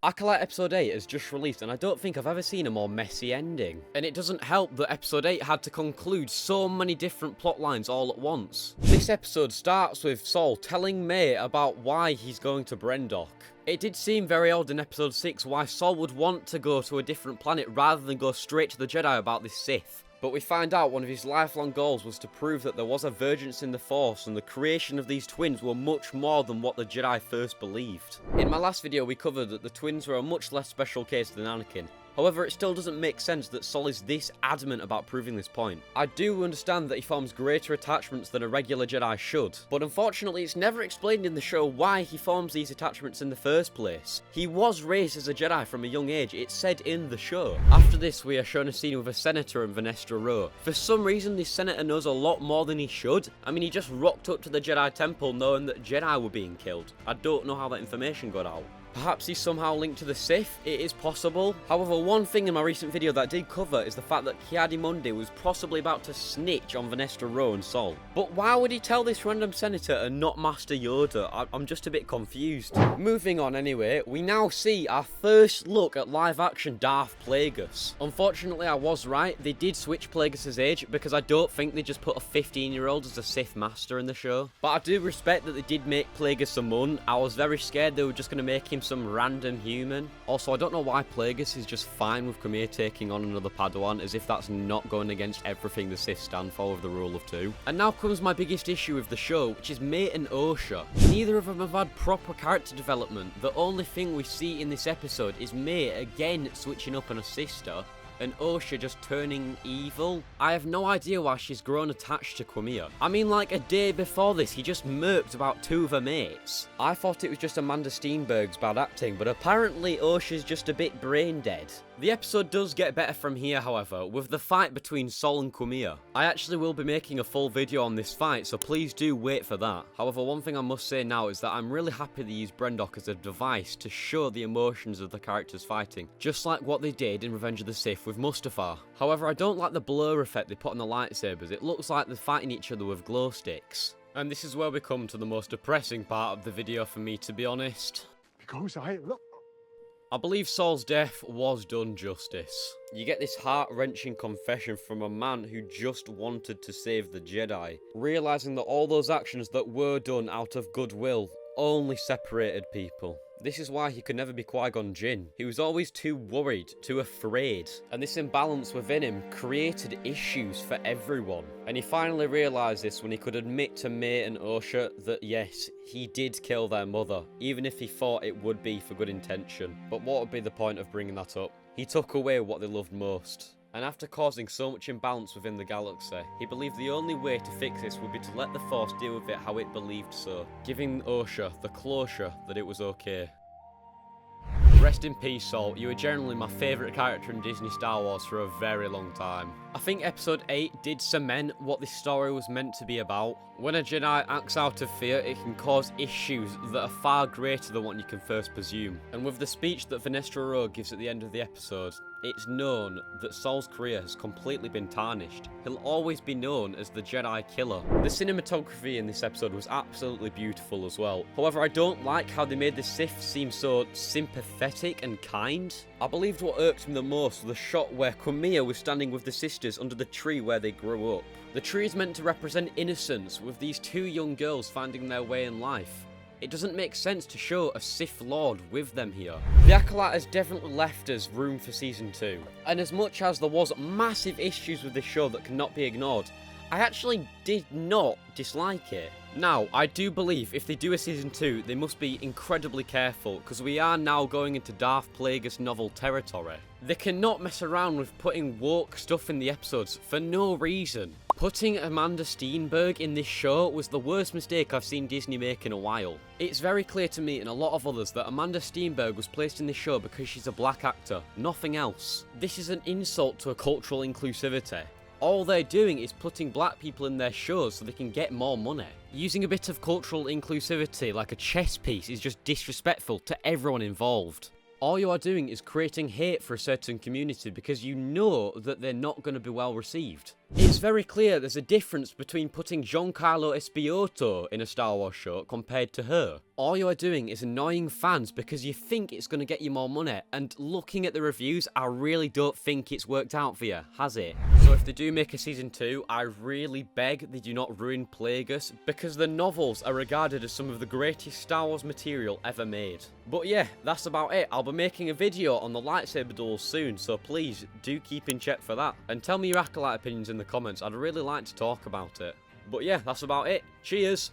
Acolyte Episode 8 has just released and I don't think I've ever seen a more messy ending. And it doesn't help that Episode 8 had to conclude so many different plot lines all at once. This episode starts with Saul telling May about why he's going to Brendok. It did seem very odd in Episode 6 why Saul would want to go to a different planet rather than go straight to the Jedi about this Sith. But we find out one of his lifelong goals was to prove that there was a vergence in the Force and the creation of these twins were much more than what the Jedi first believed. In my last video we covered that the twins were a much less special case than Anakin. However, it still doesn't make sense that Saul is this adamant about proving this point. I do understand that he forms greater attachments than a regular Jedi should, but unfortunately it's never explained in the show why he forms these attachments in the first place. He was raised as a Jedi from a young age, it's said in the show. After this we are shown a scene with a senator and Venestra Rowe. For some reason this senator knows a lot more than he should. I mean, he just rocked up to the Jedi temple knowing that Jedi were being killed. I don't know how that information got out. Perhaps he's somehow linked to the Sith, it is possible. However, one thing in my recent video that I did cover is the fact that Ki-Adi-Mundi was possibly about to snitch on Venestra Rowe and Saul. But why would he tell this random senator and not Master Yoda? I'm just a bit confused. Moving on anyway, we now see our first look at live action Darth Plagueis. Unfortunately, I was right, they did switch Plagueis' age because I don't think they just put a 15-year-old as a Sith Master in the show. But I do respect that they did make Plagueis a Mun. I was very scared they were just going to make him some random human. Also, I don't know why Plagueis is just fine with Cormier taking on another Padawan, as if that's not going against everything the Sith stand for with the rule of two. And now comes my biggest issue with the show, which is May and Osha. Neither of them have had proper character development. The only thing we see in this episode is May again switching up on a sister, and Osha just turning evil. I have no idea why she's grown attached to Cormier. I mean, like a day before this, he just murked about two of her mates. I thought it was just Amanda Steenberg's bad acting, but apparently Osha's just a bit brain dead. The episode does get better from here, however, with the fight between Saul and Cormier. I actually will be making a full video on this fight, so please do wait for that. However, one thing I must say now is that I'm really happy they used Brendok as a device to show the emotions of the characters fighting, just like what they did in Revenge of the Sith with Mustafar. However, I don't like the blur effect they put on the lightsabers. It looks like they're fighting each other with glow sticks. And this is where we come to the most depressing part of the video for me, to be honest. Because I believe Saul's death was done justice. You get this heart-wrenching confession from a man who just wanted to save the Jedi, realising that all those actions that were done out of goodwill only separated people. This is why he could never be Qui-Gon Jinn. He was always too worried, too afraid, and this imbalance within him created issues for everyone. And he finally realised this when he could admit to May and Osha that yes, he did kill their mother, even if he thought it would be for good intention. But what would be the point of bringing that up? He took away what they loved most. And after causing so much imbalance within the galaxy, he believed the only way to fix this would be to let the Force deal with it how it believed so, giving Osha the closure that it was okay. Rest in peace, Saul. You were generally my favourite character in Disney Star Wars for a very long time. I think Episode 8 did cement what this story was meant to be about. When a Jedi acts out of fear, it can cause issues that are far greater than what you can first presume. And with the speech that Venestra Rowe gives at the end of the episode, it's known that Saul's career has completely been tarnished. He'll always be known as the Jedi Killer. The cinematography in this episode was absolutely beautiful as well. However, I don't like how they made the Sith seem so sympathetic and kind. I believed what irked me the most was the shot where Cormier was standing with the sisters under the tree where they grew up. The tree is meant to represent innocence, with these two young girls finding their way in life. It doesn't make sense to show a Sith Lord with them here. The Acolyte has definitely left us room for Season 2. And as much as there was massive issues with this show that cannot be ignored, I actually did not dislike it. Now, I do believe if they do a Season 2, they must be incredibly careful, because we are now going into Darth Plagueis novel territory. They cannot mess around with putting woke stuff in the episodes for no reason. Putting Amanda Steenberg in this show was the worst mistake I've seen Disney make in a while. It's very clear to me and a lot of others that Amanda Steenberg was placed in this show because she's a black actor, nothing else. This is an insult to a cultural inclusivity. All they're doing is putting black people in their shows so they can get more money. Using a bit of cultural inclusivity like a chess piece is just disrespectful to everyone involved. All you are doing is creating hate for a certain community because you know that they're not going to be well received. It's very clear there's a difference between putting Giancarlo Esposito in a Star Wars show compared to her. All you are doing is annoying fans because you think it's going to get you more money, and looking at the reviews, I really don't think it's worked out for you, has it? So if they do make a season 2, I really beg they do not ruin Plagueis, because the novels are regarded as some of the greatest Star Wars material ever made. But yeah, that's about it. I'll be making a video on the lightsaber duels soon, so please do keep in check for that. And tell me your Acolyte opinions in the comments, I'd really like to talk about it. But yeah, that's about it. Cheers!